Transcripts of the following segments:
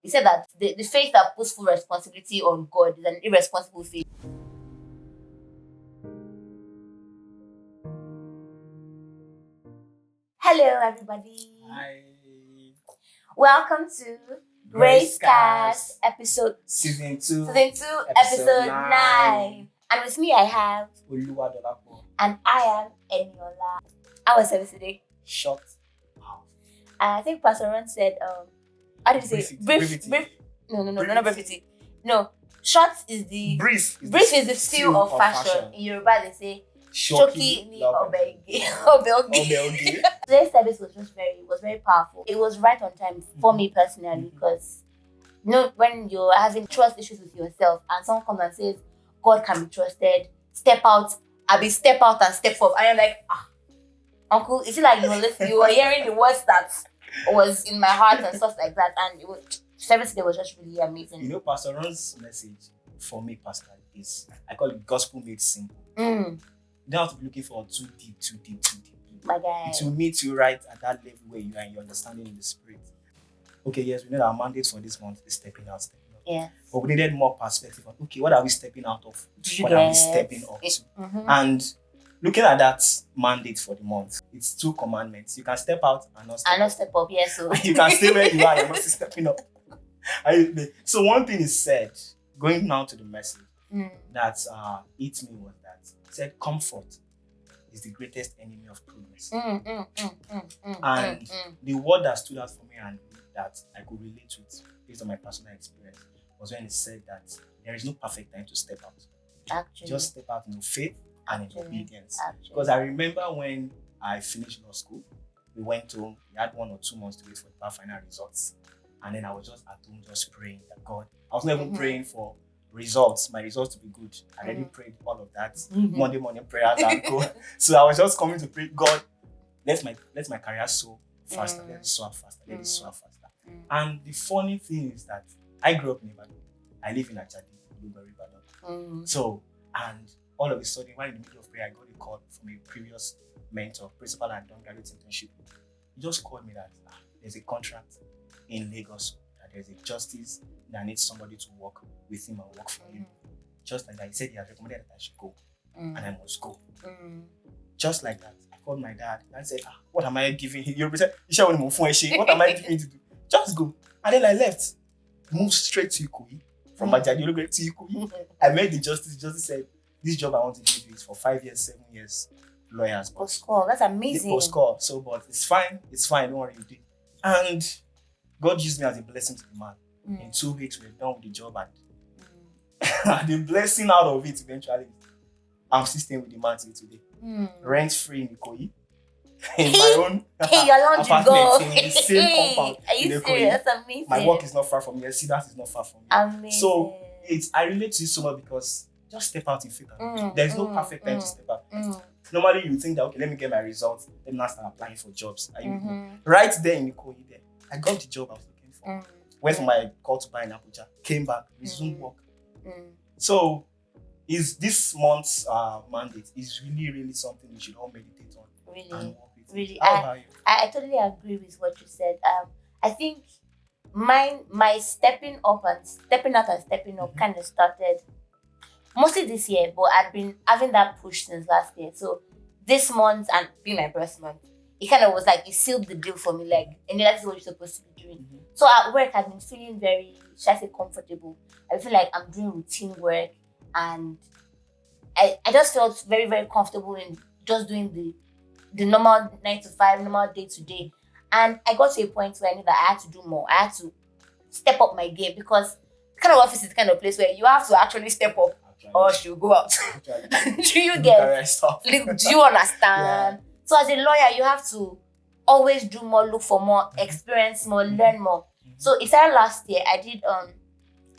He said that the faith that puts full responsibility on God is an irresponsible faith. Hello, everybody. Hi. Welcome to GraceCast episode Season 2. Episode 9. And with me, I have Dolapo. and I am Eniola. How was service today? Short. I think Pastor Ron said, how did you say? Brief. No, not brevity. No, short is the Brief is the steal of fashion. In Yoruba, they say shoki ni obeogi. Today's service was very powerful. It was right on time for me personally because when you're having trust issues with yourself and someone comes and says God can be trusted, step out and step up, and you're like, uncle, is it like you were hearing the words that was in my heart and stuff like that, and service today was just really amazing. Pastor Ron's message for me personally is, I call it gospel made simple. You don't have to be looking for too deep. My guy. It will meet you right at that level where you are in your understanding in the spirit. Okay, yes, we know our mandate for this month is stepping out. Yeah. But we needed more perspective on, okay, what are we stepping out of? What are we stepping up to? And looking at that mandate for the month, it's 2 commandments. You can step out and not step up. Yes. So you can stay where you are, you're not stepping up. So one thing is said, going now to the message, that hit me was that it said comfort is the greatest enemy of progress. And the word that stood out for me and that I could relate with based on my personal experience was when it said that there is no perfect time to step out. Actually. Just step out in faith and in obedience. Because I remember when I finished law school, we went home, we had 1 or 2 months to wait for the final results. And then I was just at home just praying that God, I was not even praying for results, my results to be good. I already prayed all of that, Monday morning prayers and go. So I was just coming to pray, God, let my career soar faster, let it soar faster. And the funny thing is that I grew up in Ibadan. I live in Ajadi, Ibadan. So, and all of a sudden, while in the middle of prayer, I got a call from a previous mentor, principal and undergraduate internship. He just called me that there's a contract in Lagos, that there's a justice that needs somebody to work with him and work for him. Just like that, he said he had recommended that I should go, and I must go. Just like that, I called my dad and said, what am I giving him? What am I giving him to do? Just go. And then I left, moved straight to Ikoyi, from Ajadi to Ikoyi. I met the justice. The justice said, this job I want to give you is for 5 years, 7 years, lawyers. Post-call, that's amazing. Post-call, so, but it's fine, don't worry, you did. And God used me as a blessing to the man. In 2 weeks, we're done with the job, and the blessing out of it eventually, I'm still staying with the man till today. Rent-free in Ikoyi. In my own apartment, in the same compound. Are you serious? That's amazing. My work is not far from here. Cedars is not far from here. Amazing. So I relate to it so much because just step out in faith. There's no perfect time to step out. Normally you think that, okay, let me get my results, let me now start applying for jobs. Right there in Ikoyi there, I got the job I was looking for. Went for my call to buy in Abuja, came back, resumed work. So is this month's mandate is really, really something we should all meditate on. Really. How about you? I totally agree with what you said. I think my stepping out and stepping up kind of started mostly this year, but I've been having that push since last year. So this month and being my birth month, it kind of was like it sealed the deal for me. Like, and that's what you're supposed to be doing. So at work, I've been feeling very, should I say, comfortable. I feel like I'm doing routine work, and I just felt very, very comfortable in just doing the normal 9 to 5, normal day to day. And I got to a point where I knew that I had to do more. I had to step up my game because the kind of office is the kind of place where you have to actually step up or she'll go out. Do you understand? So as a lawyer, you have to always do more, look for more, experience more, learn more. So it started last year. I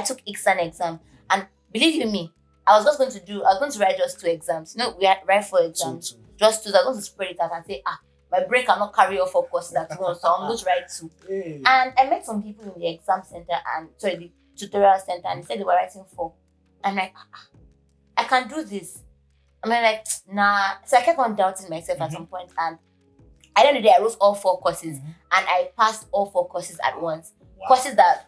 took exam, and believe you me, I was going to write just 2 exams. We had write 4 exams. Just 2. I was going to spread it out and say, my brain cannot carry all 4 courses at once, so I'm going to write 2. And I met some people in the exam center the tutorial center, and they said they were writing 4. I'm like, I can do this. I'm like, nah. So I kept on doubting myself at some point, and at the end of the day, I wrote all 4 courses, and I passed all 4 courses at once. Wow. Courses that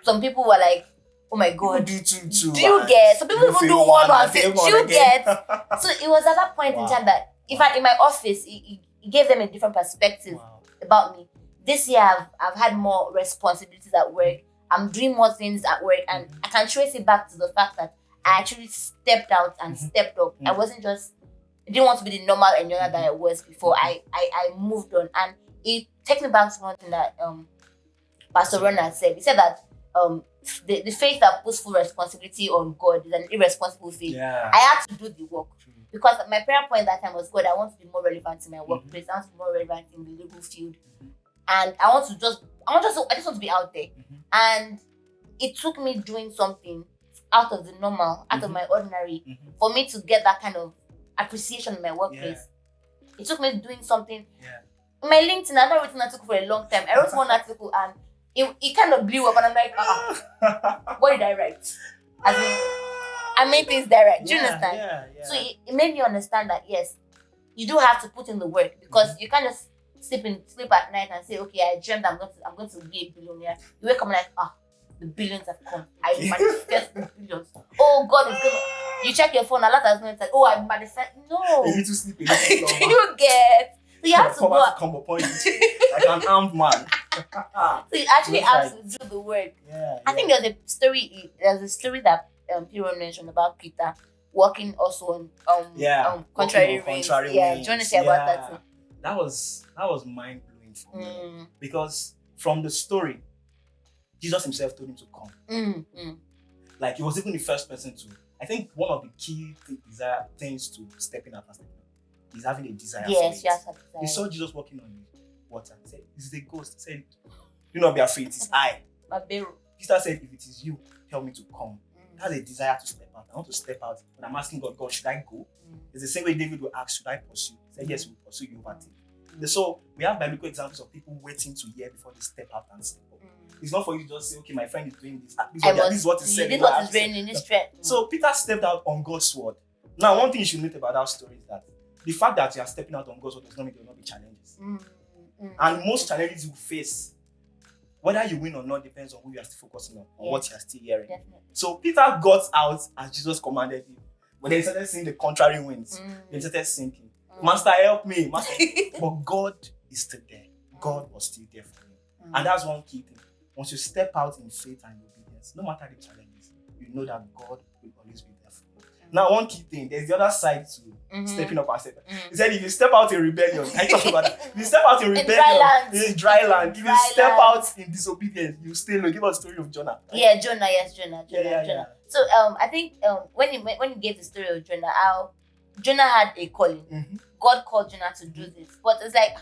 some people were like, oh my God, do two. Do you get? Some people even do one and fail. Do you get? Wow. So it was at that point in time that in fact in my office, it gave them a different perspective about me. This year I've had more responsibilities at work. I'm doing more things at work, and I can trace it back to the fact that I actually stepped out and stepped up. I didn't want to be the normal Eniola that I was before. I moved on, and it takes me back to one thing that Pastor Jonah said. He said that the faith that puts full responsibility on God is an irresponsible faith. Yeah. I had to do the work because my prayer point that time was, God, I want to be more relevant in my workplace. I want to be more relevant in the legal field, and I just want to be out there. And it took me doing something out of the normal, out of my ordinary, for me to get that kind of appreciation in my workplace. It took me doing something. My LinkedIn, I've not written an article for a long time. I wrote one article and it kind of blew up, and I'm like, what did I write? As in, I made things direct. Do you understand? Yeah. So it made me understand that yes, you do have to put in the work, because you can't just sleep at night and say, okay, I dreamt I'm going to be a billionaire. You wake up and like, the billions have come. I manifest the billions. Oh, God is gonna. You check your phone, a lot has not said, oh, I manifest. No. You need to sleep a little longer. You get. So you have to go. Come upon you like an armed man. So you actually have to do the work. I think there's a story that Piero mentioned about Peter working also on contrary winds. Do you want to say about that too? That was mind blowing for me, because from the story, Jesus himself told him to come. Like, he was even the first person to. I think one of the key things to stepping out and stepping out is having a desire. Yes, for it. They saw Jesus walking on the water. He said, "This is a ghost." He said, "Do not be afraid. It is I." Peter said, "If it is you, tell me to come." That's a desire to step out. I want to step out, but I'm asking God, should I go? It's the same way David will ask, should I pursue? He said, yes, we will pursue, you overtake. So we have biblical examples of people waiting to hear before they step out and step up. It's not for you to just say, okay, my friend is doing this. This is what he said. This is what is written in this thread. So Peter stepped out on God's word. Now, one thing you should note about that story is that the fact that you are stepping out on God's word does not mean there will not be challenges. And most challenges you face, whether you win or not, depends on who you are still focusing on, what you are still hearing. Definitely. So Peter got out as Jesus commanded him. But then he started seeing the contrary winds. He started sinking. Master, help me. Master. But God is still there. God was still there for him. And that's one key thing. Once you step out in faith and obedience, no matter the challenges, you know that God will always be there for you. Now, one key thing, there's the other side to stepping up and stepping. He said, if you step out in rebellion, I talk about that. If you step out in rebellion, in dry land. If you step out in disobedience, you stay low. Give us the story of Jonah. Right? Yeah, Jonah. Jonah. So I think when he gave the story of Jonah, how Jonah had a calling. God called Jonah to do this, but it's like,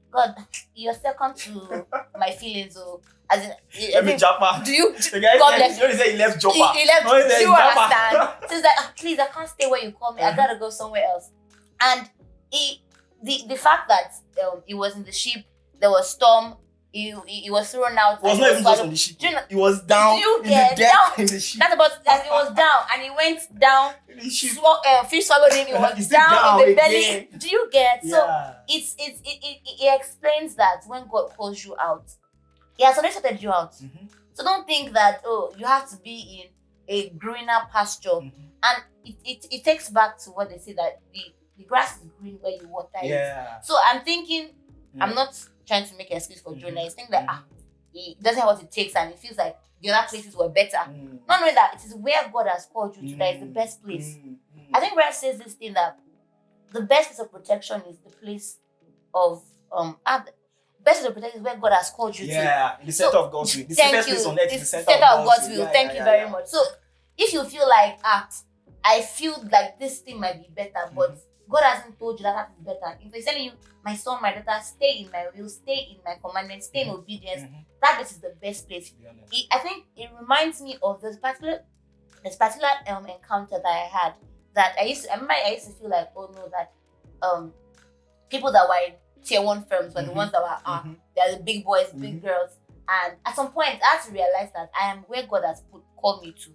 God, you're second to my feelings. So, as in, let me jump out. Do you? God bless you. He left Joppa. He left. Do you understand? So it's like, please, I can't stay where you call me. I gotta go somewhere else. And the fact that he was in the ship, there was storm. He was thrown out. It was not even just on the ship. He was down in the depth in the ship. That's about that. He was down, and he went down. Fish swallowed him. He was down in the belly. Do you get? So it explains that when God calls you out, He has already sorted you out. So don't think that you have to be in a greener pasture. And it takes back to what they say, that the grass is green where you water it. So I'm thinking, I'm not trying to make an excuse for Jonah. He's thinking that he doesn't have what it takes, and he feels like the other places were better. Not knowing that it is where God has called you to that is the best place. I think Brad says this thing that the best place of protection is the place of best place of protection is where God has called you to. In the center of God's will. The safest place on earth is the center of God's will. Thank you very much. So if you feel like I feel like this thing might be better, but God hasn't told you that is better. If He's telling you, my son, my daughter, stay in my will, stay in my commandments, stay in obedience, that place is the best place. I think it reminds me of this particular encounter that I had. That I used to feel like, oh no, that people that were in tier 1 firms were the ones that were they're the big boys, big girls. And at some point I had to realize that I am where God has called me to.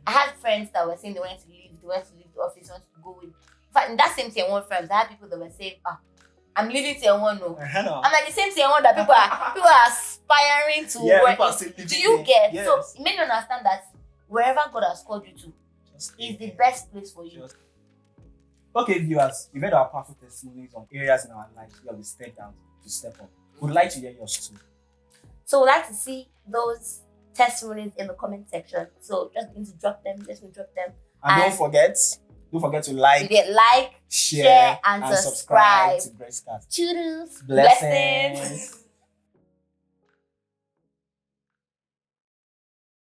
I had friends that were saying they wanted to leave the office, wanted to go with. In fact, in that same tier 1 firms, I had people that were saying, I'm leaving tier 1 no. I'm like the same tier 1 that people are aspiring to Yeah, work people are still living do you there. get? Yes. So it made you understand that wherever God has called you to Just is live the there. best place for you. Okay, viewers, we've heard our powerful testimonies on areas in our lives where we stepped out to step up. We'd like to hear yours too. So we'd like to see those testimonies in the comment section. So just going to drop them, And don't forget to like, like, share, and subscribe subscribe. to GraceCast. Toodles. Blessings.